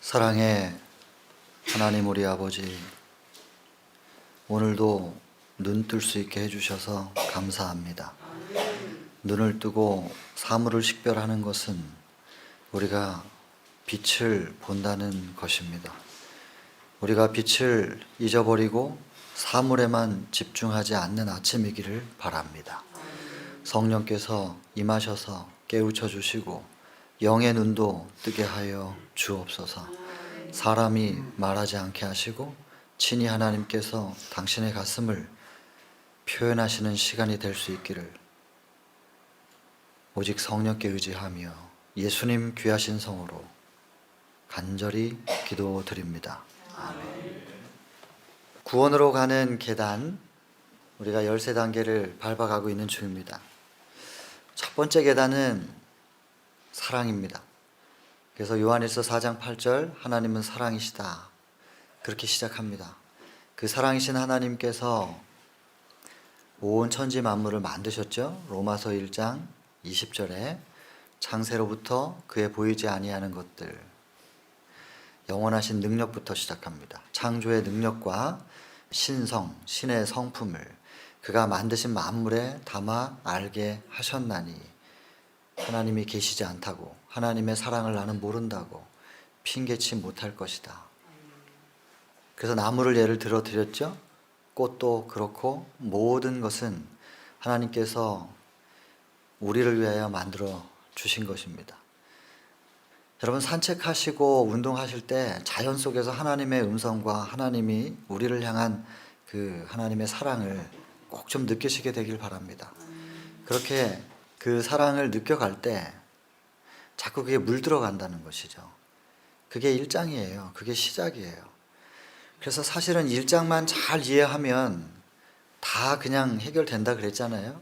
사랑의 하나님 우리 아버지, 오늘도 눈 뜰 수 있게 해주셔서 감사합니다. 눈을 뜨고 사물을 식별하는 것은 우리가 빛을 본다는 것입니다. 우리가 빛을 잊어버리고 사물에만 집중하지 않는 아침이기를 바랍니다. 성령께서 임하셔서 깨우쳐 주시고 영의 눈도 뜨게 하여 주옵소서. 사람이 말하지 않게 하시고 친히 하나님께서 당신의 가슴을 표현하시는 시간이 될 수 있기를 오직 성령께 의지하며 예수님 귀하신 성으로 간절히 기도드립니다. 아멘. 구원으로 가는 계단, 우리가 13단계를 밟아가고 있는 중입니다. 첫 번째 계단은 사랑입니다. 그래서 요한일서 4장 8절 하나님은 사랑이시다, 그렇게 시작합니다. 그 사랑이신 하나님께서 온 천지 만물을 만드셨죠. 로마서 1장 20절에 창세로부터 그의 보이지 아니하는 것들, 영원하신 능력부터 시작합니다. 창조의 능력과 신성, 신의 성품을 그가 만드신 만물에 담아 알게 하셨나니 하나님이 계시지 않다고, 하나님의 사랑을 나는 모른다고 핑계치 못할 것이다. 그래서 나무를 예를 들어 드렸죠. 꽃도 그렇고 모든 것은 하나님께서 우리를 위하여 만들어 주신 것입니다. 여러분, 산책하시고 운동하실 때 자연 속에서 하나님의 음성과 하나님이 우리를 향한 그 하나님의 사랑을 꼭 좀 느끼시게 되길 바랍니다. 그렇게 그 사랑을 느껴갈 때 자꾸 그게 물들어 간다는 것이죠. 그게 1장이에요. 그게 시작이에요. 그래서 사실은 1장만 잘 이해하면 다 그냥 해결된다 그랬잖아요.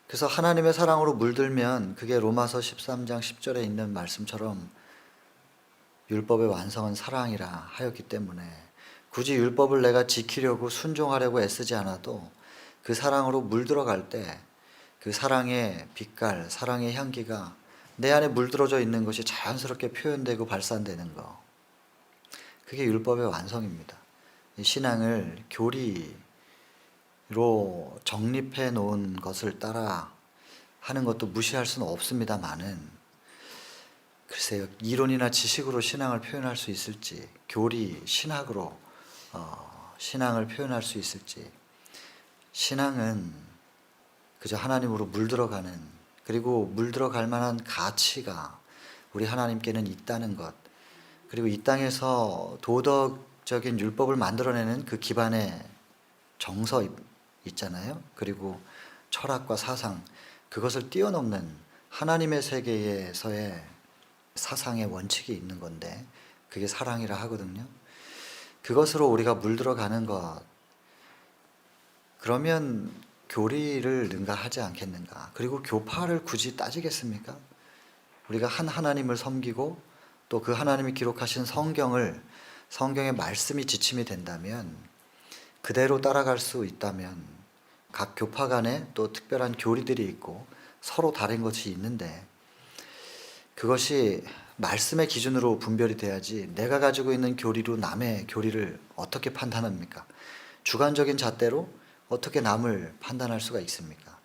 그래서 하나님의 사랑으로 물들면 그게 로마서 13장 10절에 있는 말씀처럼 율법의 완성은 사랑이라 하였기 때문에 굳이 율법을 내가 지키려고 순종하려고 애쓰지 않아도 그 사랑으로 물들어갈 때 그 사랑의 빛깔, 사랑의 향기가 내 안에 물들어져 있는 것이 자연스럽게 표현되고 발산되는 거, 그게 율법의 완성입니다. 이 신앙을 교리로 정립해 놓은 것을 따라 하는 것도 무시할 수는 없습니다만은, 글쎄요, 이론이나 지식으로 신앙을 표현할 수 있을지, 교리, 신학으로 신앙을 표현할 수 있을지, 신앙은 그저 하나님으로 물들어가는, 그리고 물들어갈 만한 가치가 우리 하나님께는 있다는 것, 그리고 이 땅에서 도덕적인 율법을 만들어내는 그 기반의 정서 있잖아요. 그리고 철학과 사상, 그것을 뛰어넘는 하나님의 세계에서의 사상의 원칙이 있는 건데 그게 사랑이라 하거든요. 그것으로 우리가 물들어가는 것, 그러면 교리를 능가하지 않겠는가? 그리고 교파를 굳이 따지겠습니까? 우리가 한 하나님을 섬기고 또 그 하나님이 기록하신 성경의 말씀이 지침이 된다면, 그대로 따라갈 수 있다면, 각 교파 간에 또 특별한 교리들이 있고 서로 다른 것이 있는데 그것이 말씀의 기준으로 분별이 돼야지, 내가 가지고 있는 교리로 남의 교리를 어떻게 판단합니까? 주관적인 잣대로 어떻게 남을 판단할 수가 있습니까?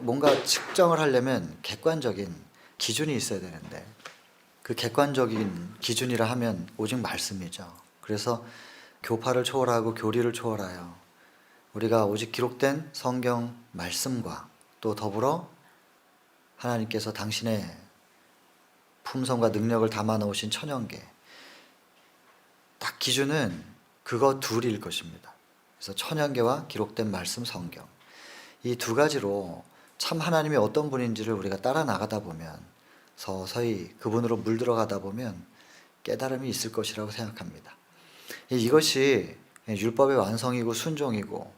뭔가 측정을 하려면 객관적인 기준이 있어야 되는데 그 객관적인 기준이라 하면 오직 말씀이죠. 그래서 교파를 초월하고 교리를 초월하여 우리가 오직 기록된 성경 말씀과 또 더불어 하나님께서 당신의 품성과 능력을 담아 놓으신 천연계, 딱 기준은 그거 둘일 것입니다. 그래서 천연계와 기록된 말씀 성경, 이 두 가지로 참 하나님이 어떤 분인지를 우리가 따라 나가다 보면, 서서히 그분으로 물들어가다 보면 깨달음이 있을 것이라고 생각합니다. 이것이 율법의 완성이고 순종이고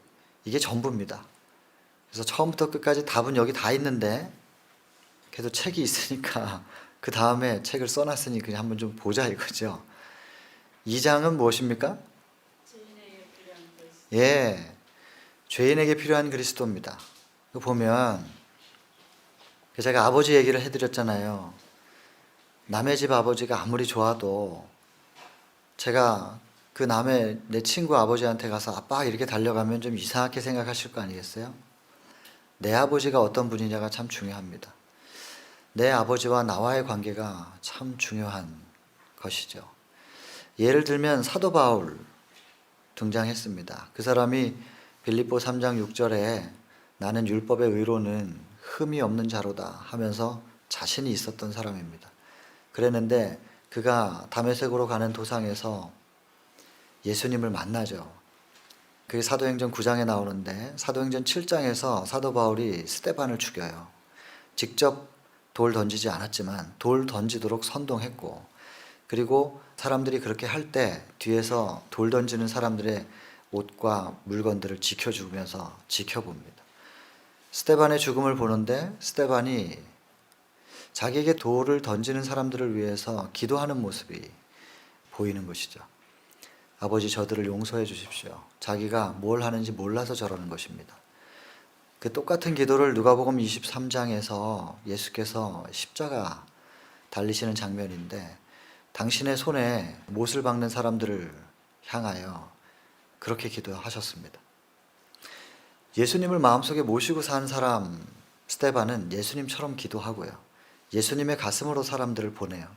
이게 전부입니다. 그래서 처음부터 끝까지 답은 여기 다 있는데 그래도 책이 있으니까 그 다음에 책을 써놨으니 그냥 한번 좀 보자 이거죠. 2장은 무엇입니까? 예, 죄인에게 필요한 그리스도입니다. 보면 제가 아버지 얘기를 해드렸잖아요. 남의 집 아버지가 아무리 좋아도 제가 그 남의 내 친구 아버지한테 가서 아빠 이렇게 달려가면 좀 이상하게 생각하실 거 아니겠어요? 내 아버지가 어떤 분이냐가 참 중요합니다. 내 아버지와 나와의 관계가 참 중요한 것이죠. 예를 들면 사도 바울 등장했습니다. 그 사람이 빌립보 3장 6절에 나는 율법의 의로는 흠이 없는 자로다 하면서 자신이 있었던 사람입니다. 그랬는데 그가 다메섹으로 가는 도상에서 예수님을 만나죠. 그게 사도행전 9장에 나오는데 사도행전 7장에서 사도 바울이 스데반을 죽여요. 직접 돌 던지지 않았지만 돌 던지도록 선동했고, 그리고 사람들이 그렇게 할 때 뒤에서 돌 던지는 사람들의 옷과 물건들을 지켜주면서 지켜봅니다. 스데반의 죽음을 보는데 스데반이 자기에게 돌을 던지는 사람들을 위해서 기도하는 모습이 보이는 것이죠. 아버지 저들을 용서해 주십시오. 자기가 뭘 하는지 몰라서 저러는 것입니다. 그 똑같은 기도를 누가복음 23장에서 예수께서 십자가 달리시는 장면인데 당신의 손에 못을 박는 사람들을 향하여 그렇게 기도하셨습니다. 예수님을 마음속에 모시고 산 사람 스데반은 예수님처럼 기도하고요. 예수님의 가슴으로 사람들을 보내요.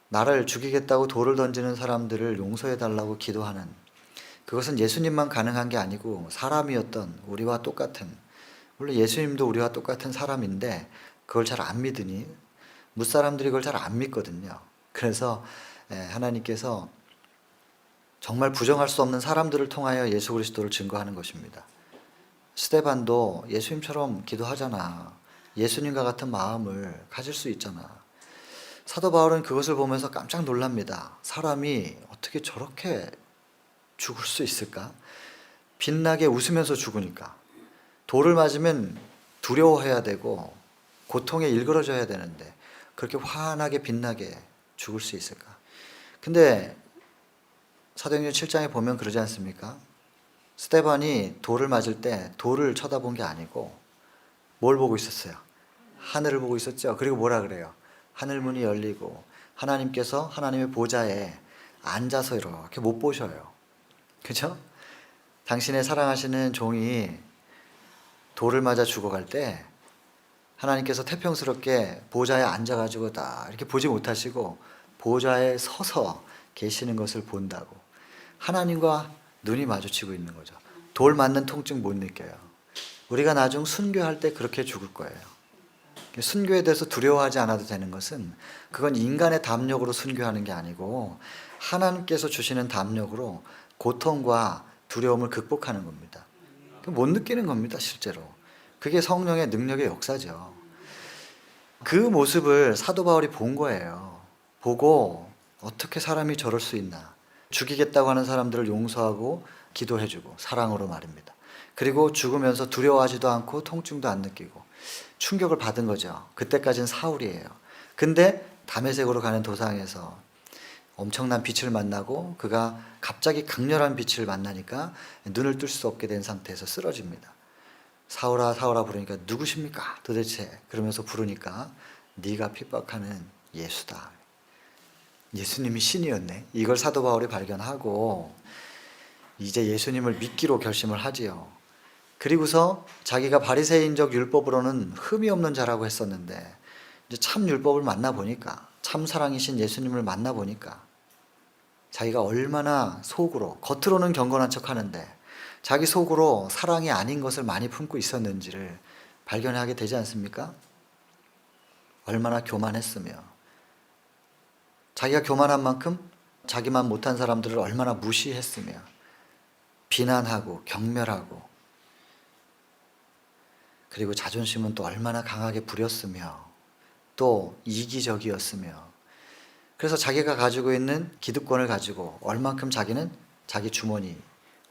나를 죽이겠다고 돌을 던지는 사람들을 용서해 달라고 기도하는, 그것은 예수님만 가능한 게 아니고 사람이었던 우리와 똑같은, 물론 예수님도 우리와 똑같은 사람인데 그걸 잘 안 믿으니 무사람들이 그걸 잘 안 믿거든요. 그래서 하나님께서 정말 부정할 수 없는 사람들을 통하여 예수 그리스도를 증거하는 것입니다. 스데반도 예수님처럼 기도하잖아. 예수님과 같은 마음을 가질 수 있잖아. 사도 바울은 그것을 보면서 깜짝 놀랍니다. 사람이 어떻게 저렇게 죽을 수 있을까? 빛나게 웃으면서 죽으니까. 돌을 맞으면 두려워해야 되고 고통에 일그러져야 되는데 그렇게 환하게 빛나게 죽을 수 있을까? 근데 사도행전 7장에 보면 그러지 않습니까? 스데반이 돌을 맞을 때 돌을 쳐다본 게 아니고 뭘 보고 있었어요? 하늘을 보고 있었죠. 그리고 뭐라 그래요? 하늘문이 열리고 하나님께서 하나님의 보좌에 앉아서 이렇게 못 보셔요. 그죠? 당신의 사랑하시는 종이 돌을 맞아 죽어갈 때 하나님께서 태평스럽게 보좌에 앉아가지고 다 이렇게 보지 못하시고 보좌에 서서 계시는 것을 본다고. 하나님과 눈이 마주치고 있는 거죠. 돌 맞는 통증 못 느껴요. 우리가 나중 순교할 때 그렇게 죽을 거예요. 순교에 대해서 두려워하지 않아도 되는 것은 그건 인간의 담력으로 순교하는 게 아니고 하나님께서 주시는 담력으로 고통과 두려움을 극복하는 겁니다. 못 느끼는 겁니다, 실제로. 그게 성령의 능력의 역사죠. 그 모습을 사도 바울이 본 거예요. 보고 어떻게 사람이 저럴 수 있나. 죽이겠다고 하는 사람들을 용서하고 기도해주고 사랑으로 말입니다. 그리고 죽으면서 두려워하지도 않고 통증도 안 느끼고 충격을 받은 거죠. 그때까지는 사울이에요. 근데 다메섹으로 가는 도상에서 엄청난 빛을 만나고 그가 갑자기 강렬한 빛을 만나니까 눈을 뜰 수 없게 된 상태에서 쓰러집니다. 사울아 사울아 부르니까 누구십니까 도대체? 그러면서 부르니까 네가 핍박하는 예수다. 예수님이 신이었네. 이걸 사도 바울이 발견하고 이제 예수님을 믿기로 결심을 하지요. 그리고서 자기가 바리새인적 율법으로는 흠이 없는 자라고 했었는데 이제 참 율법을 만나보니까, 참 사랑이신 예수님을 만나보니까 자기가 얼마나 속으로, 겉으로는 경건한 척 하는데 자기 속으로 사랑이 아닌 것을 많이 품고 있었는지를 발견하게 되지 않습니까? 얼마나 교만했으며 자기가 교만한 만큼 자기만 못한 사람들을 얼마나 무시했으며 비난하고 경멸하고, 그리고 자존심은 또 얼마나 강하게 부렸으며 또 이기적이었으며, 그래서 자기가 가지고 있는 기득권을 가지고 얼만큼 자기는 자기 주머니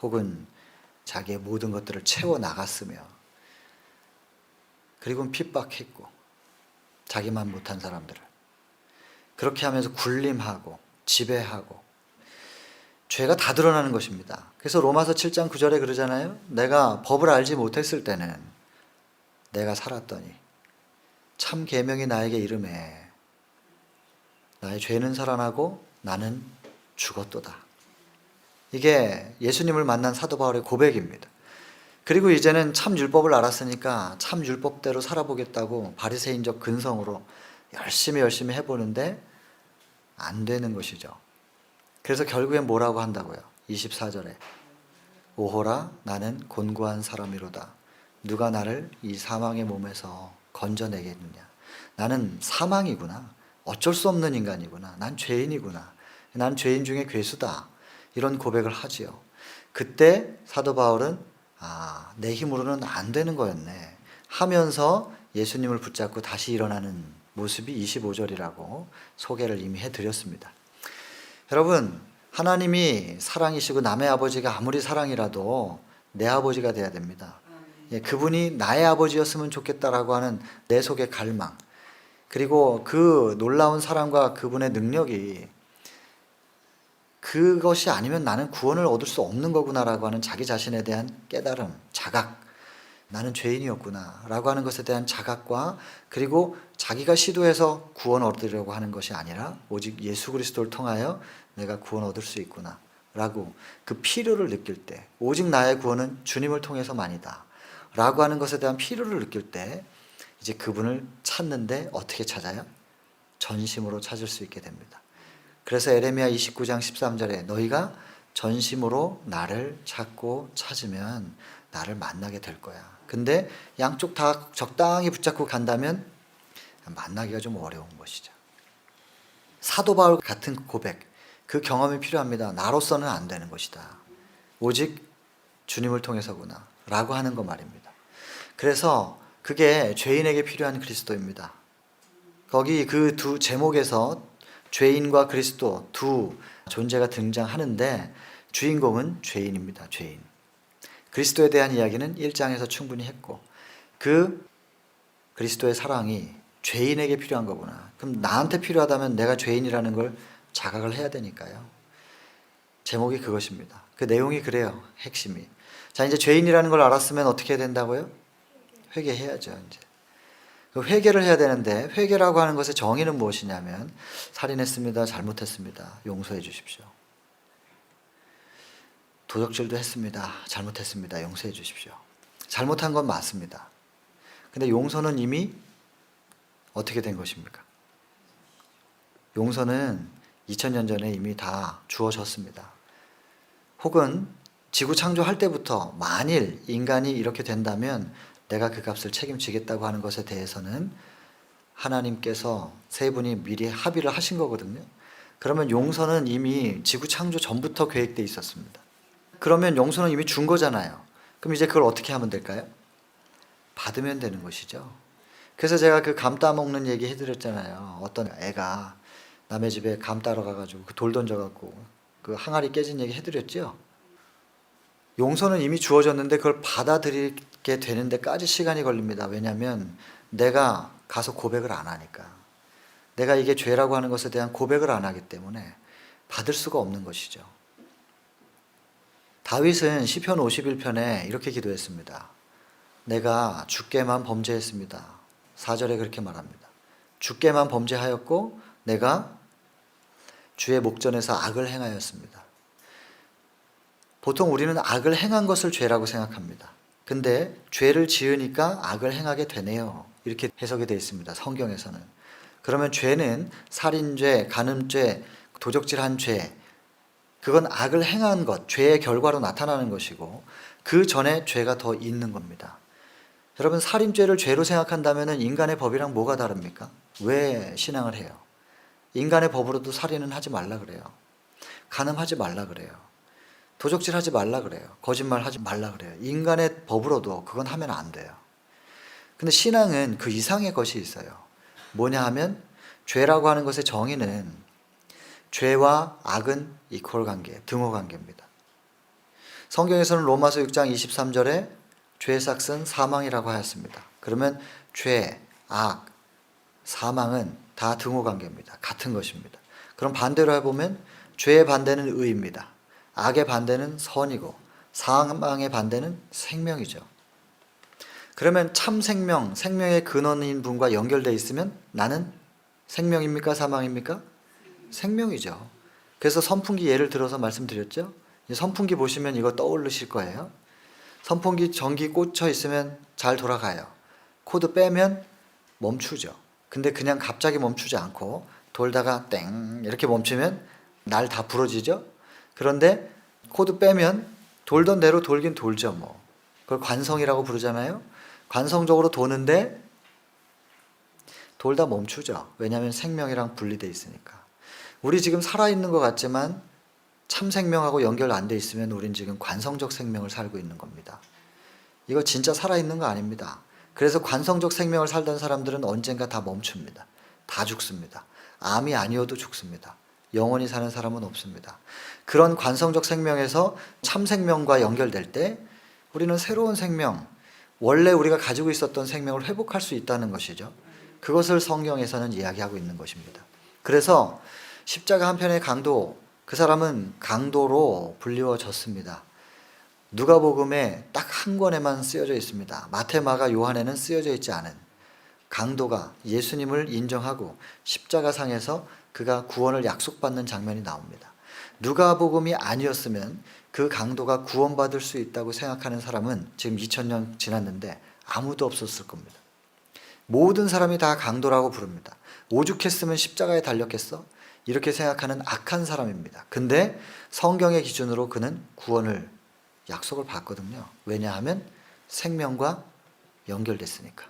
혹은 자기의 모든 것들을 채워 나갔으며, 그리고 핍박했고 자기만 못한 사람들을 그렇게 하면서 군림하고 지배하고 죄가 다 드러나는 것입니다. 그래서 로마서 7장 9절에 그러잖아요. 내가 법을 알지 못했을 때는 내가 살았더니 참 계명이 나에게 이르매 나의 죄는 살아나고 나는 죽었도다. 이게 예수님을 만난 사도 바울의 고백입니다. 그리고 이제는 참 율법을 알았으니까 참 율법대로 살아보겠다고 바리새인적 근성으로 열심히 해보는데 안 되는 것이죠. 그래서 결국엔 뭐라고 한다고요? 24절에 오호라 나는 곤고한 사람이로다. 누가 나를 이 사망의 몸에서 건져내겠느냐. 나는 사망이구나. 어쩔 수 없는 인간이구나. 난 죄인이구나. 난 죄인 중에 괴수다. 이런 고백을 하지요. 그때 사도 바울은 내 힘으로는 안 되는 거였네 하면서 예수님을 붙잡고 다시 일어나는 모습이 25절이라고 소개를 이미 해드렸습니다. 여러분, 하나님이 사랑이시고 남의 아버지가 아무리 사랑이라도 내 아버지가 돼야 됩니다. 그분이 나의 아버지였으면 좋겠다라고 하는 내 속의 갈망, 그리고 그 놀라운 사랑과 그분의 능력이 그것이 아니면 나는 구원을 얻을 수 없는 거구나라고 하는 자기 자신에 대한 깨달음, 자각, 나는 죄인이었구나 라고 하는 것에 대한 자각과, 그리고 자기가 시도해서 구원 얻으려고 하는 것이 아니라 오직 예수 그리스도를 통하여 내가 구원 얻을 수 있구나 라고 그 필요를 느낄 때, 오직 나의 구원은 주님을 통해서만이다 라고 하는 것에 대한 필요를 느낄 때 이제 그분을 찾는데 어떻게 찾아요? 전심으로 찾을 수 있게 됩니다. 그래서 에레미야 29장 13절에 너희가 전심으로 나를 찾고 찾으면 나를 만나게 될 거야. 근데 양쪽 다 적당히 붙잡고 간다면 만나기가 좀 어려운 것이죠. 사도 바울 같은 고백, 그 경험이 필요합니다. 나로서는 안 되는 것이다. 오직 주님을 통해서구나 라고 하는 거 말입니다. 그래서 그게 죄인에게 필요한 그리스도입니다. 거기 그 두 제목에서 죄인과 그리스도 두 존재가 등장하는데 주인공은 죄인입니다. 죄인. 그리스도에 대한 이야기는 1장에서 충분히 했고, 그 그리스도의 사랑이 죄인에게 필요한 거구나. 그럼 나한테 필요하다면 내가 죄인이라는 걸 자각을 해야 되니까요. 제목이 그것입니다. 그 내용이 그래요. 핵심이. 자, 이제 죄인이라는 걸 알았으면 어떻게 해야 된다고요? 회개해야죠. 이제 그 회개를 해야 되는데, 회개라고 하는 것의 정의는 무엇이냐면 살인했습니다. 잘못했습니다. 용서해 주십시오. 도적질도 했습니다. 잘못했습니다. 용서해 주십시오. 잘못한 건 맞습니다. 근데 용서는 이미 어떻게 된 것입니까? 용서는 2000년 전에 이미 다 주어졌습니다. 혹은 지구 창조할 때부터 만일 인간이 이렇게 된다면 내가 그 값을 책임지겠다고 하는 것에 대해서는 하나님께서 세 분이 미리 합의를 하신 거거든요. 그러면 용서는 이미 지구 창조 전부터 계획되어 있었습니다. 그러면 용서는 이미 준 거잖아요. 그럼 이제 그걸 어떻게 하면 될까요? 받으면 되는 것이죠. 그래서 제가 그 감 따먹는 얘기 해드렸잖아요. 어떤 애가 남의 집에 감 따러 가가지고 그 돌 던져갖고 그 항아리 깨진 얘기 해드렸죠. 용서는 이미 주어졌는데 그걸 받아들이게 되는 데까지 시간이 걸립니다. 왜냐하면 내가 가서 고백을 안 하니까. 내가 이게 죄라고 하는 것에 대한 고백을 안 하기 때문에 받을 수가 없는 것이죠. 다윗은 시편 51편에 이렇게 기도했습니다. 내가 주께만 범죄했습니다. 4절에 그렇게 말합니다. 주께만 범죄하였고 내가 주의 목전에서 악을 행하였습니다. 보통 우리는 악을 행한 것을 죄라고 생각합니다. 근데 죄를 지으니까 악을 행하게 되네요. 이렇게 해석이 되어 있습니다. 성경에서는. 그러면 죄는 살인죄, 간음죄, 도적질한 죄, 그건 악을 행한 것, 죄의 결과로 나타나는 것이고 그 전에 죄가 더 있는 겁니다. 여러분, 살인죄를 죄로 생각한다면 인간의 법이랑 뭐가 다릅니까? 왜 신앙을 해요? 인간의 법으로도 살인은 하지 말라 그래요. 간음하지 말라 그래요. 도적질하지 말라 그래요. 거짓말하지 말라 그래요. 인간의 법으로도 그건 하면 안 돼요. 근데 신앙은 그 이상의 것이 있어요. 뭐냐 하면 죄라고 하는 것의 정의는 죄와 악은 이퀄 관계, 등호 관계입니다. 성경에서는 로마서 6장 23절에 죄의 삭은 사망이라고 하였습니다. 그러면 죄, 악, 사망은 다 등호 관계입니다. 같은 것입니다. 그럼 반대로 해보면 죄의 반대는 의입니다. 악의 반대는 선이고 사망의 반대는 생명이죠. 그러면 참 생명, 생명의 근원인 분과 연결되어 있으면 나는 생명입니까? 사망입니까? 생명이죠. 그래서 선풍기 예를 들어서 말씀드렸죠. 이 선풍기 보시면 이거 떠오르실 거예요. 선풍기 전기 꽂혀 있으면 잘 돌아가요. 코드 빼면 멈추죠. 근데 그냥 갑자기 멈추지 않고 돌다가 땡 이렇게 멈추면 날 다 부러지죠. 그런데 코드 빼면 돌던 대로 돌긴 돌죠 뭐. 그걸 관성이라고 부르잖아요. 관성적으로 도는데 돌다 멈추죠. 왜냐하면 생명이랑 분리돼 있으니까. 우리 지금 살아있는 것 같지만 참 생명하고 연결 안 돼 있으면 우린 지금 관성적 생명을 살고 있는 겁니다. 이거 진짜 살아있는 거 아닙니다. 그래서 관성적 생명을 살던 사람들은 언젠가 다 멈춥니다. 다 죽습니다. 암이 아니어도 죽습니다. 영원히 사는 사람은 없습니다. 그런 관성적 생명에서 참 생명과 연결될 때 우리는 새로운 생명, 원래 우리가 가지고 있었던 생명을 회복할 수 있다는 것이죠. 그것을 성경에서는 이야기하고 있는 것입니다. 그래서 십자가 한편의 강도, 그 사람은 강도로 불리워졌습니다. 누가복음에 딱 한 권에만 쓰여져 있습니다. 마태, 마가, 요한에는 쓰여져 있지 않은 강도가 예수님을 인정하고 십자가상에서 그가 구원을 약속받는 장면이 나옵니다. 누가복음이 아니었으면 그 강도가 구원받을 수 있다고 생각하는 사람은 지금 2000년 지났는데 아무도 없었을 겁니다. 모든 사람이 다 강도라고 부릅니다. 오죽했으면 십자가에 달렸겠어? 이렇게 생각하는 악한 사람입니다. 근데 성경의 기준으로 그는 구원을 약속을 받거든요. 왜냐하면 생명과 연결됐으니까.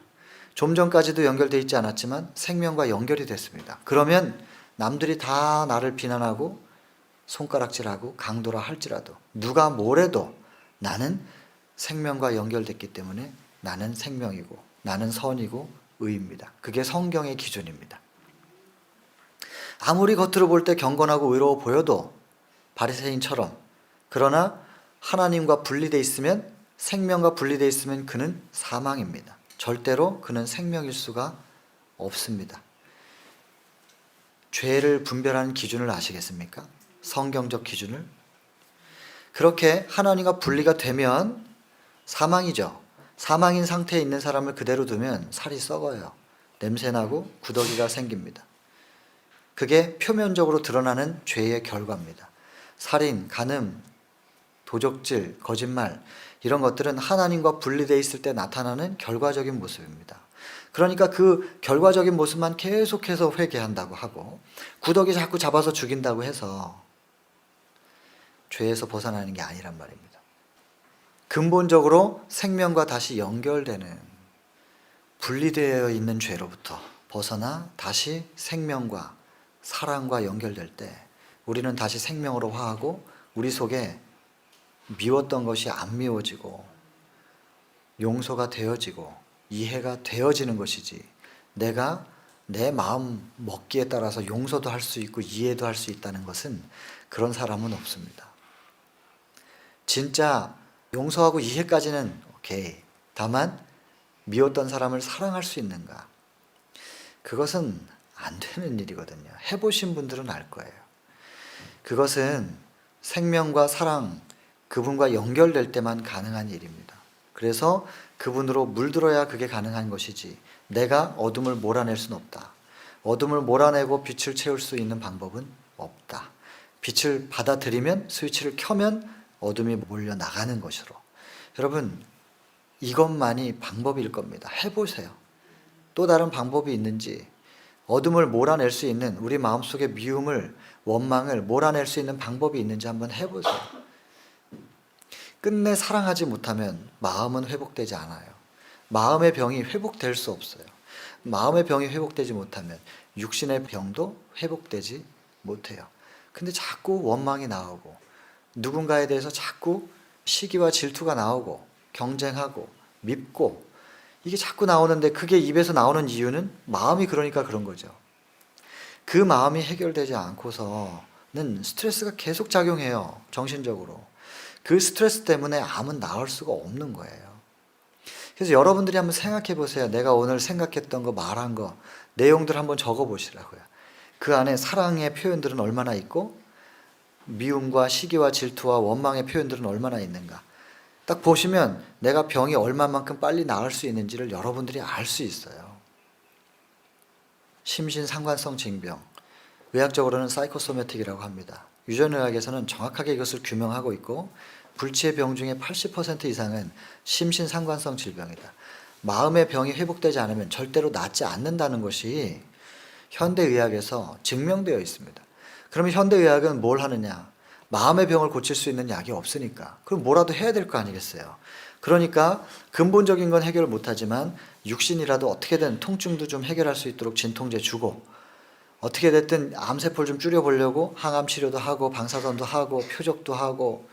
좀 전까지도 연결되어 있지 않았지만 생명과 연결이 됐습니다. 그러면 남들이 다 나를 비난하고 손가락질하고 강도라 할지라도 누가 뭐래도 나는 생명과 연결됐기 때문에 나는 생명이고 나는 선이고 의입니다. 그게 성경의 기준입니다. 아무리 겉으로 볼 때 경건하고 의로워 보여도 바리새인처럼, 그러나 하나님과 분리되어 있으면, 생명과 분리되어 있으면 그는 사망입니다. 절대로 그는 생명일 수가 없습니다. 죄를 분별하는 기준을 아시겠습니까? 성경적 기준을. 그렇게 하나님과 분리가 되면 사망이죠. 사망인 상태에 있는 사람을 그대로 두면 살이 썩어요. 냄새나고 구더기가 생깁니다. 그게 표면적으로 드러나는 죄의 결과입니다. 살인, 간음, 도적질, 거짓말 이런 것들은 하나님과 분리되어 있을 때 나타나는 결과적인 모습입니다. 그러니까 그 결과적인 모습만 계속해서 회개한다고 하고 구더기 자꾸 잡아서 죽인다고 해서 죄에서 벗어나는 게 아니란 말입니다. 근본적으로 생명과 다시 연결되는, 분리되어 있는 죄로부터 벗어나 다시 생명과 사랑과 연결될 때 우리는 다시 생명으로 화하고 우리 속에 미웠던 것이 안 미워지고 용서가 되어지고 이해가 되어지는 것이지, 내가 내 마음 먹기에 따라서 용서도 할 수 있고 이해도 할 수 있다는 것은 그런 사람은 없습니다. 진짜 용서하고 이해까지는 오케이. 다만 미웠던 사람을 사랑할 수 있는가? 그것은 안 되는 일이거든요. 해보신 분들은 알 거예요. 그것은 생명과 사랑, 그분과 연결될 때만 가능한 일입니다. 그래서 그분으로 물들어야 그게 가능한 것이지 내가 어둠을 몰아낼 수는 없다. 어둠을 몰아내고 빛을 채울 수 있는 방법은 없다. 빛을 받아들이면, 스위치를 켜면 어둠이 몰려 나가는 것으로. 여러분, 이것만이 방법일 겁니다. 해보세요. 또 다른 방법이 있는지, 어둠을 몰아낼 수 있는, 우리 마음속의 미움을, 원망을 몰아낼 수 있는 방법이 있는지 한번 해보세요. 끝내 사랑하지 못하면 마음은 회복되지 않아요. 마음의 병이 회복될 수 없어요. 마음의 병이 회복되지 못하면 육신의 병도 회복되지 못해요. 근데 자꾸 원망이 나오고 누군가에 대해서 자꾸 시기와 질투가 나오고 경쟁하고 밉고 이게 자꾸 나오는데, 그게 입에서 나오는 이유는 마음이 그러니까 그런 거죠. 그 마음이 해결되지 않고서는 스트레스가 계속 작용해요. 정신적으로. 그 스트레스 때문에 암은 나을 수가 없는 거예요. 그래서 여러분들이 한번 생각해 보세요. 내가 오늘 생각했던 거, 말한 거, 내용들 한번 적어 보시라고요. 그 안에 사랑의 표현들은 얼마나 있고 미움과 시기와 질투와 원망의 표현들은 얼마나 있는가. 딱 보시면 내가 병이 얼마만큼 빨리 나을 수 있는지를 여러분들이 알 수 있어요. 심신상관성 징병, 의학적으로는 사이코소매틱이라고 합니다. 유전의학에서는 정확하게 이것을 규명하고 있고 불치의 병 중에 80% 이상은 심신상관성 질병이다. 마음의 병이 회복되지 않으면 절대로 낫지 않는다는 것이 현대의학에서 증명되어 있습니다. 그러면 현대의학은 뭘 하느냐? 마음의 병을 고칠 수 있는 약이 없으니까. 그럼 뭐라도 해야 될 거 아니겠어요? 그러니까 근본적인 건 해결을 못하지만 육신이라도 어떻게든 통증도 좀 해결할 수 있도록 진통제 주고 어떻게 됐든 암세포를 좀 줄여보려고 항암 치료도 하고 방사선도 하고 표적도 하고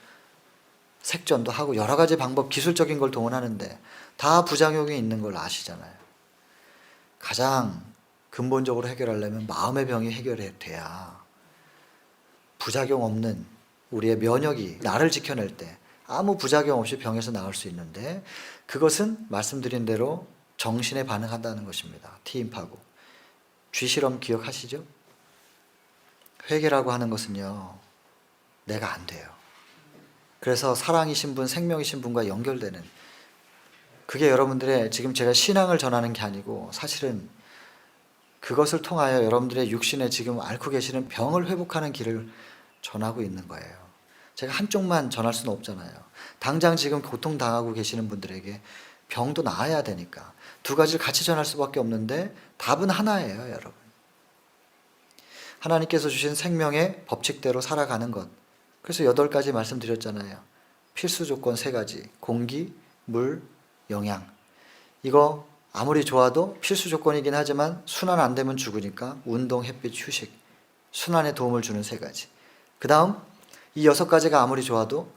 색전도 하고 여러 가지 방법 기술적인 걸 동원하는데 다 부작용이 있는 걸 아시잖아요. 가장 근본적으로 해결하려면 마음의 병이 해결돼야 부작용 없는 우리의 면역이 나를 지켜낼 때 아무 부작용 없이 병에서 나올 수 있는데 그것은 말씀드린 대로 정신에 반응한다는 것입니다. 티임파고. 쥐실험 기억하시죠? 회개라고 하는 것은요, 내가 안 돼요. 그래서 사랑이신 분, 생명이신 분과 연결되는 그게 여러분들의 지금 제가 신앙을 전하는 게 아니고 사실은 그것을 통하여 여러분들의 육신에 지금 앓고 계시는 병을 회복하는 길을 전하고 있는 거예요. 제가 한쪽만 전할 수는 없잖아요. 당장 지금 고통당하고 계시는 분들에게 병도 나아야 되니까 두 가지를 같이 전할 수밖에 없는데 답은 하나예요, 여러분. 하나님께서 주신 생명의 법칙대로 살아가는 것. 그래서 8가지 말씀드렸잖아요. 필수 조건 3가지. 공기, 물, 영양. 이거 아무리 좋아도 필수 조건이긴 하지만 순환 안 되면 죽으니까 운동, 햇빛, 휴식. 순환에 도움을 주는 3가지. 그 다음 이 6가지가 아무리 좋아도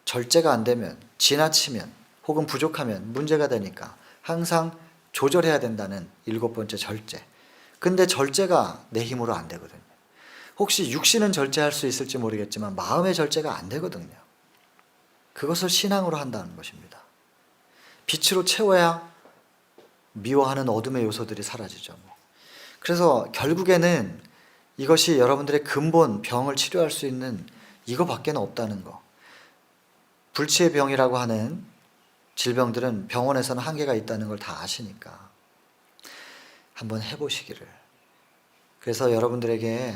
절제가 안 되면, 지나치면, 혹은 부족하면 문제가 되니까 항상 조절해야 된다는 7번째 절제. 근데 절제가 내 힘으로 안 되거든요. 혹시 육신은 절제할 수 있을지 모르겠지만 마음의 절제가 안 되거든요. 그것을 신앙으로 한다는 것입니다. 빛으로 채워야 미워하는 어둠의 요소들이 사라지죠. 그래서 결국에는 이것이 여러분들의 근본 병을 치료할 수 있는 이거밖에는 없다는 거. 불치의 병이라고 하는 질병들은 병원에서는 한계가 있다는 걸 다 아시니까 한번 해보시기를. 그래서 여러분들에게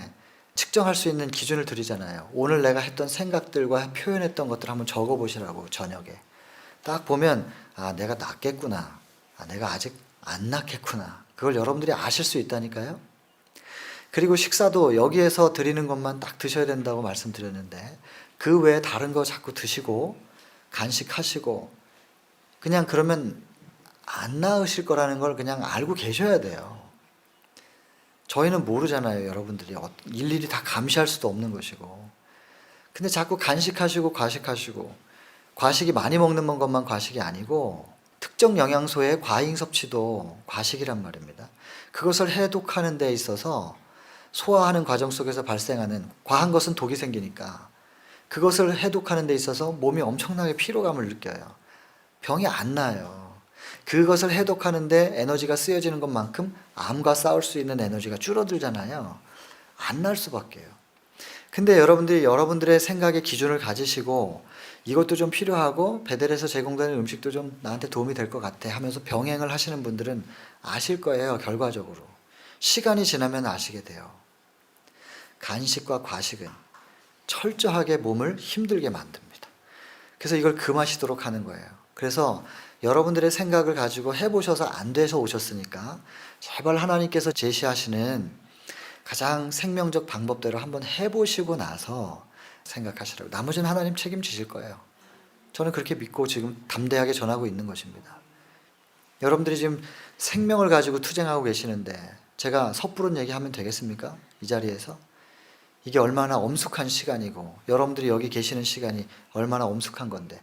측정할 수 있는 기준을 드리잖아요. 오늘 내가 했던 생각들과 표현했던 것들을 한번 적어보시라고. 저녁에 딱 보면 아, 내가 낫겠구나, 아, 내가 아직 안 낫겠구나, 그걸 여러분들이 아실 수 있다니까요. 그리고 식사도 여기에서 드리는 것만 딱 드셔야 된다고 말씀드렸는데 그 외에 다른 거 자꾸 드시고 간식하시고 그냥 그러면 안 나으실 거라는 걸 그냥 알고 계셔야 돼요. 저희는 모르잖아요. 여러분들이 일일이 다 감시할 수도 없는 것이고. 근데 자꾸 간식하시고 과식하시고, 과식이 많이 먹는 것만 과식이 아니고 특정 영양소의 과잉 섭취도 과식이란 말입니다. 그것을 해독하는 데 있어서 소화하는 과정 속에서 발생하는, 과한 것은 독이 생기니까 그것을 해독하는 데 있어서 몸이 엄청나게 피로감을 느껴요. 병이 안 나요. 그것을 해독하는데 에너지가 쓰여지는 것만큼 암과 싸울 수 있는 에너지가 줄어들잖아요. 안 날 수밖에요. 근데 여러분들이 여러분들의 생각의 기준을 가지시고 이것도 좀 필요하고 베델에서 제공되는 음식도 좀 나한테 도움이 될 것 같아 하면서 병행을 하시는 분들은 아실 거예요. 결과적으로. 시간이 지나면 아시게 돼요. 간식과 과식은 철저하게 몸을 힘들게 만듭니다. 그래서 이걸 금하시도록 하는 거예요. 그래서 여러분들의 생각을 가지고 해보셔서 안 돼서 오셨으니까 제발 하나님께서 제시하시는 가장 생명적 방법대로 한번 해보시고 나서 생각하시라고. 나머지는 하나님 책임지실 거예요. 저는 그렇게 믿고 지금 담대하게 전하고 있는 것입니다. 여러분들이 지금 생명을 가지고 투쟁하고 계시는데 제가 섣부른 얘기하면 되겠습니까? 이 자리에서? 이게 얼마나 엄숙한 시간이고 여러분들이 여기 계시는 시간이 얼마나 엄숙한 건데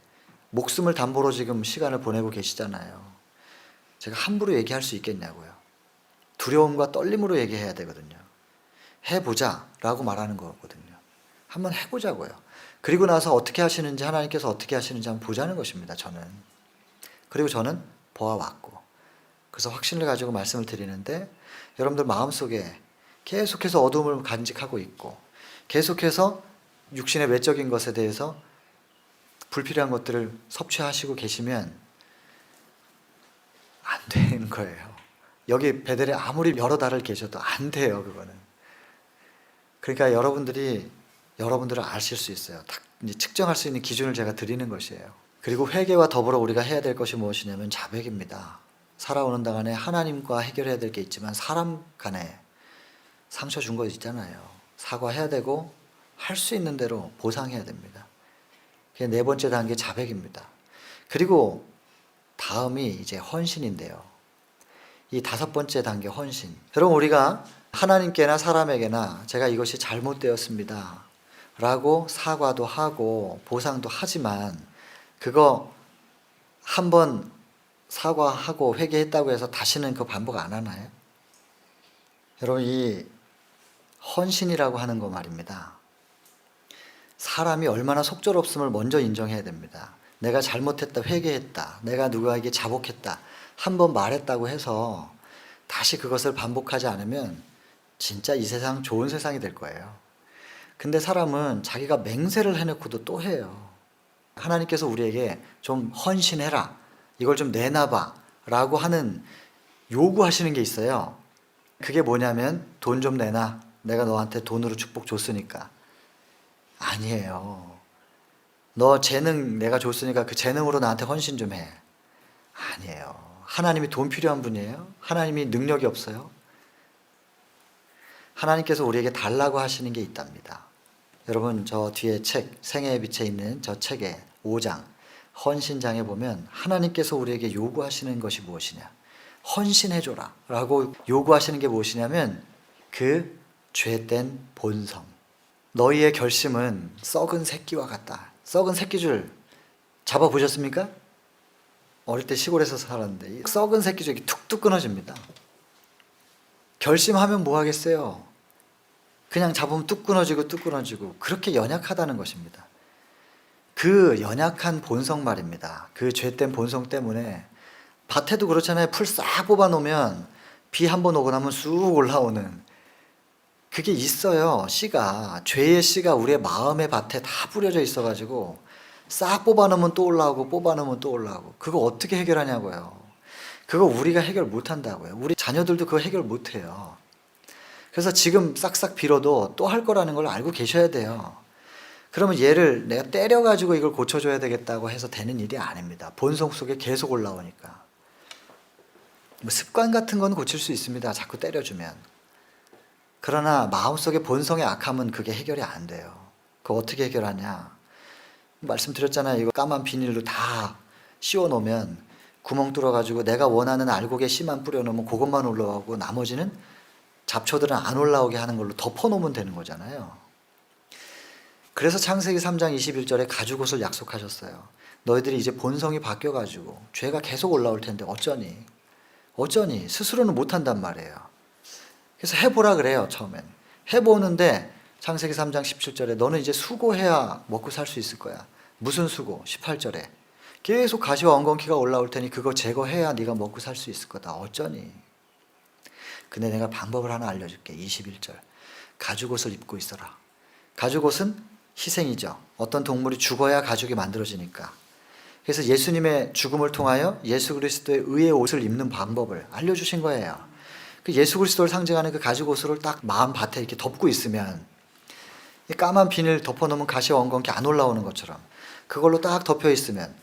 목숨을 담보로 지금 시간을 보내고 계시잖아요. 제가 함부로 얘기할 수 있겠냐고요. 두려움과 떨림으로 얘기해야 되거든요. 해보자 라고 말하는 거거든요. 한번 해보자고요. 그리고 나서 어떻게 하시는지, 하나님께서 어떻게 하시는지 한번 보자는 것입니다. 저는. 그리고 저는 보아왔고, 그래서 확신을 가지고 말씀을 드리는데 여러분들 마음속에 계속해서 어둠을 간직하고 있고 계속해서 육신의 외적인 것에 대해서 불필요한 것들을 섭취하시고 계시면 안 되는 거예요. 여기 베델에 아무리 여러 달을 계셔도 안 돼요. 그거는. 그러니까 여러분들이 여러분들은 아실 수 있어요. 딱 이제 측정할 수 있는 기준을 제가 드리는 것이에요. 그리고 회개와 더불어 우리가 해야 될 것이 무엇이냐면 자백입니다. 살아오는 동안에 하나님과 해결해야 될 게 있지만 사람 간에 상처 준 거 있잖아요. 사과해야 되고 할 수 있는 대로 보상해야 됩니다. 그게 네 번째 단계 자백입니다. 그리고 다음이 이제 헌신인데요. 이 다섯 번째 단계 헌신. 여러분 우리가 하나님께나 사람에게나 제가 이것이 잘못되었습니다 라고 사과도 하고 보상도 하지만 그거 한번 사과하고 회개했다고 해서 다시는 그 반복 안 하나요? 여러분 이 헌신이라고 하는 거 말입니다. 사람이 얼마나 속절없음을 먼저 인정해야 됩니다. 내가 잘못했다, 회개했다, 내가 누구에게 자복했다, 한번 말했다고 해서 다시 그것을 반복하지 않으면 진짜 이 세상 좋은 세상이 될 거예요. 근데 사람은 자기가 맹세를 해놓고도 또 해요. 하나님께서 우리에게 좀 헌신해라, 이걸 좀 내놔봐 라고 하는 요구하시는 게 있어요. 그게 뭐냐면 돈 좀 내놔, 내가 너한테 돈으로 축복 줬으니까. 아니에요. 너 재능 내가 줬으니까 그 재능으로 나한테 헌신 좀 해. 아니에요. 하나님이 돈 필요한 분이에요? 하나님이 능력이 없어요? 하나님께서 우리에게 달라고 하시는 게 있답니다. 여러분 저 뒤에 책 생애의 빛에 있는 저 책의 5장 헌신장에 보면 하나님께서 우리에게 요구하시는 것이 무엇이냐, 헌신해줘라 라고 요구하시는 게 무엇이냐면 그 죄된 본성. 너희의 결심은 썩은 새끼와 같다. 썩은 새끼줄 잡아보셨습니까? 어릴 때 시골에서 살았는데 썩은 새끼줄이 툭툭 끊어집니다. 결심하면 뭐 하겠어요? 그냥 잡으면 뚝 끊어지고 뚝 끊어지고. 그렇게 연약하다는 것입니다. 그 연약한 본성 말입니다. 그 죄된 본성 때문에 밭에도 그렇잖아요. 풀 싹 뽑아 놓으면 비 한 번 오고 나면 쑥 올라오는 그게 있어요. 씨가, 죄의 씨가 우리의 마음의 밭에 다 뿌려져 있어가지고 싹 뽑아 놓으면 또 올라오고 뽑아 놓으면 또 올라오고. 그거 어떻게 해결하냐고요. 그거 우리가 해결 못한다고요. 우리 자녀들도 그거 해결 못해요. 그래서 지금 싹싹 빌어도 또 할 거라는 걸 알고 계셔야 돼요. 그러면 얘를 내가 때려가지고 이걸 고쳐줘야 되겠다고 해서 되는 일이 아닙니다. 본성 속에 계속 올라오니까. 뭐 습관 같은 건 고칠 수 있습니다. 자꾸 때려주면. 그러나 마음속에 본성의 악함은 그게 해결이 안 돼요. 그거 어떻게 해결하냐. 말씀드렸잖아요. 이거 까만 비닐로 다 씌워 놓으면 구멍 뚫어가지고 내가 원하는 알곡의 씨만 뿌려놓으면 그것만 올라오고 나머지는 잡초들은 안 올라오게 하는 걸로 덮어놓으면 되는 거잖아요. 그래서 창세기 3장 21절에 가죽옷을 약속하셨어요. 너희들이 이제 본성이 바뀌어가지고 죄가 계속 올라올 텐데 어쩌니? 어쩌니? 스스로는 못한단 말이에요. 그래서 해보라 그래요. 처음엔 해보는데 창세기 3장 17절에 너는 이제 수고해야 먹고 살 수 있을 거야. 무슨 수고? 18절에 계속 가시와 엉겅퀴가 올라올 테니 그거 제거해야 네가 먹고 살 수 있을 거다. 어쩌니? 근데 내가 방법을 하나 알려줄게. 21절 가죽옷을 입고 있어라. 가죽옷은 희생이죠. 어떤 동물이 죽어야 가죽이 만들어지니까. 그래서 예수님의 죽음을 통하여 예수 그리스도의 의의 옷을 입는 방법을 알려주신 거예요. 그 예수 그리스도를 상징하는 그 가죽옷을 딱 마음 밭에 이렇게 덮고 있으면 이 까만 비닐 덮어놓으면 가시와 엉겅퀴 안 올라오는 것처럼 그걸로 딱 덮여 있으면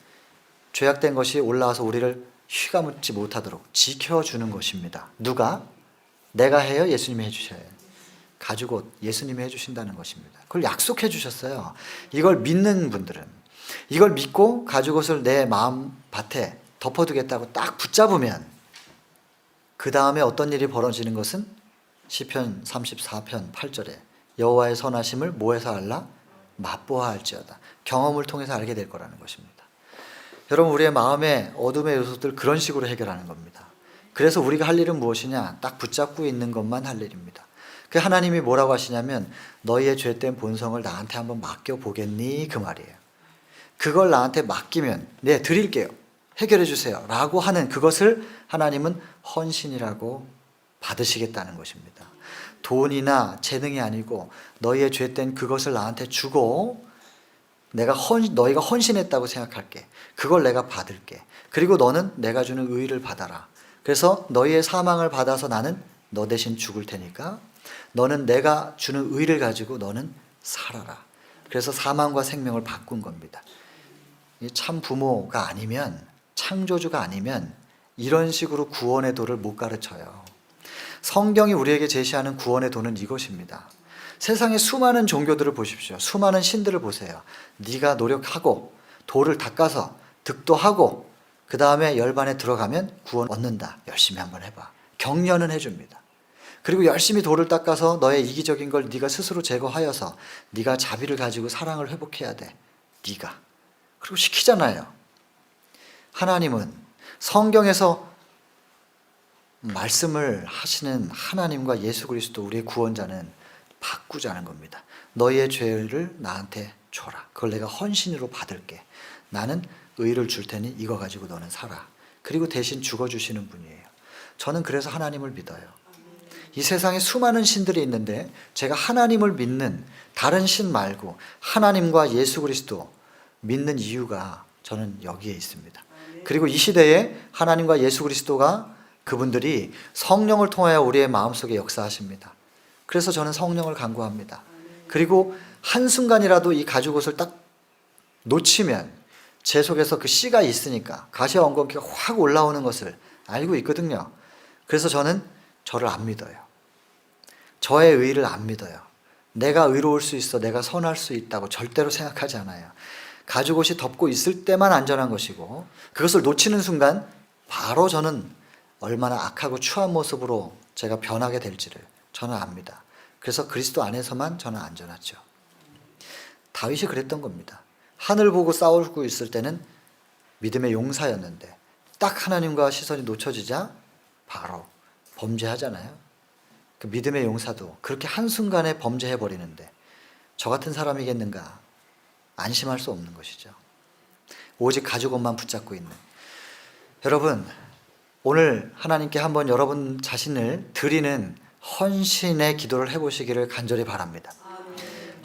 죄악된 것이 올라와서 우리를 휘감지 못하도록 지켜주는 것입니다. 누가? 내가 해요? 예수님이 해주셔요? 가죽옷 예수님이 해주신다는 것입니다. 그걸 약속해 주셨어요. 이걸 믿는 분들은, 이걸 믿고 가죽옷을 내 마음 밭에 덮어두겠다고 딱 붙잡으면 그 다음에 어떤 일이 벌어지는 것은 시편 34편 8절에 여호와의 선하심을 뭐해서 알라? 맛보아 알지어다. 경험을 통해서 알게 될 거라는 것입니다. 여러분 우리의 마음의 어둠의 요소들 그런 식으로 해결하는 겁니다. 그래서 우리가 할 일은 무엇이냐? 딱 붙잡고 있는 것만 할 일입니다. 그 하나님이 뭐라고 하시냐면 너희의 죄된 본성을 나한테 한번 맡겨보겠니? 그 말이에요. 그걸 나한테 맡기면 네 드릴게요. 해결해 주세요 라고 하는 그것을 하나님은 헌신이라고 받으시겠다는 것입니다. 돈이나 재능이 아니고 너희의 죄된 그것을 나한테 주고 너희가 헌신했다고 생각할게. 그걸 내가 받을게. 그리고 너는 내가 주는 의를 받아라. 그래서 너희의 사망을 받아서 나는 너 대신 죽을 테니까 너는 내가 주는 의를 가지고 너는 살아라. 그래서 사망과 생명을 바꾼 겁니다. 참 부모가 아니면, 창조주가 아니면 이런 식으로 구원의 도를 못 가르쳐요. 성경이 우리에게 제시하는 구원의 도는 이것입니다. 세상의 수많은 종교들을 보십시오. 수많은 신들을 보세요. 네가 노력하고 돌을 닦아서 득도하고 그 다음에 열반에 들어가면 구원 얻는다. 열심히 한번 해봐. 격려는 해줍니다. 그리고 열심히 돌을 닦아서 너의 이기적인 걸 네가 스스로 제거하여서 네가 자비를 가지고 사랑을 회복해야 돼. 네가. 그리고 시키잖아요. 하나님은 성경에서 말씀을 하시는 하나님과 예수 그리스도 우리의 구원자는 바꾸자는 겁니다. 너희의 죄를 나한테 줘라. 그걸 내가 헌신으로 받을게. 나는 의를 줄 테니 이거 가지고 너는 살아. 그리고 대신 죽어주시는 분이에요. 저는 그래서 하나님을 믿어요. 이 세상에 수많은 신들이 있는데 제가 하나님을 믿는, 다른 신 말고 하나님과 예수 그리스도 믿는 이유가 저는 여기에 있습니다. 그리고 이 시대에 하나님과 예수 그리스도가, 그분들이 성령을 통하여 우리의 마음속에 역사하십니다. 그래서 저는 성령을 간구합니다. 그리고 한순간이라도 이 가죽옷을 딱 놓치면 제 속에서 그 씨가 있으니까 가시와 엉겅퀴가 확 올라오는 것을 알고 있거든요. 그래서 저는 저를 안 믿어요. 저의 의의를 안 믿어요. 내가 의로울 수 있어, 내가 선할 수 있다고 절대로 생각하지 않아요. 가죽옷이 덮고 있을 때만 안전한 것이고, 그것을 놓치는 순간 바로 저는 얼마나 악하고 추한 모습으로 제가 변하게 될지를 저는 압니다. 그래서 그리스도 안에서만 저는 안전하죠. 다윗이 그랬던 겁니다. 하늘 보고 싸우고 있을 때는 믿음의 용사였는데 딱 하나님과 시선이 놓쳐지자 바로 범죄하잖아요. 그 믿음의 용사도 그렇게 한순간에 범죄해버리는데 저 같은 사람이겠는가? 안심할 수 없는 것이죠. 오직 가죽옷만 붙잡고 있는 여러분, 오늘 하나님께 한번 여러분 자신을 드리는 헌신의 기도를 해보시기를 간절히 바랍니다.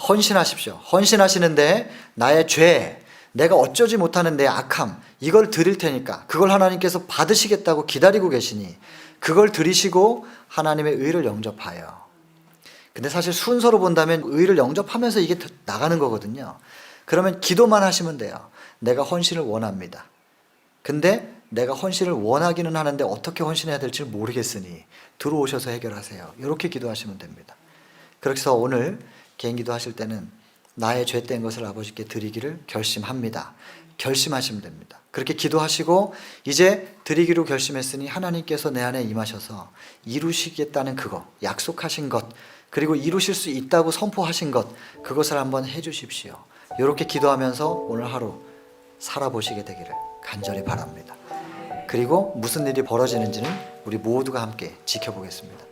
헌신하십시오. 헌신하시는데 나의 죄, 내가 어쩌지 못하는 내 악함, 이걸 드릴 테니까 그걸 하나님께서 받으시겠다고 기다리고 계시니 그걸 드리시고 하나님의 의를 영접하여. 근데 사실 순서로 본다면 의를 영접하면서 이게 나가는 거거든요. 그러면 기도만 하시면 돼요. 내가 헌신을 원합니다. 근데 내가 헌신을 원하기는 하는데 어떻게 헌신해야 될지 모르겠으니 들어오셔서 해결하세요. 이렇게 기도하시면 됩니다. 그래서 오늘 개인 기도하실 때는 나의 죄된 것을 아버지께 드리기를 결심합니다. 결심하시면 됩니다. 그렇게 기도하시고 이제 드리기로 결심했으니 하나님께서 내 안에 임하셔서 이루시겠다는 그거, 약속하신 것, 그리고 이루실 수 있다고 선포하신 것, 그것을 한번 해주십시오. 이렇게 기도하면서 오늘 하루 살아보시게 되기를 간절히 바랍니다. 그리고 무슨 일이 벌어지는지는 우리 모두가 함께 지켜보겠습니다.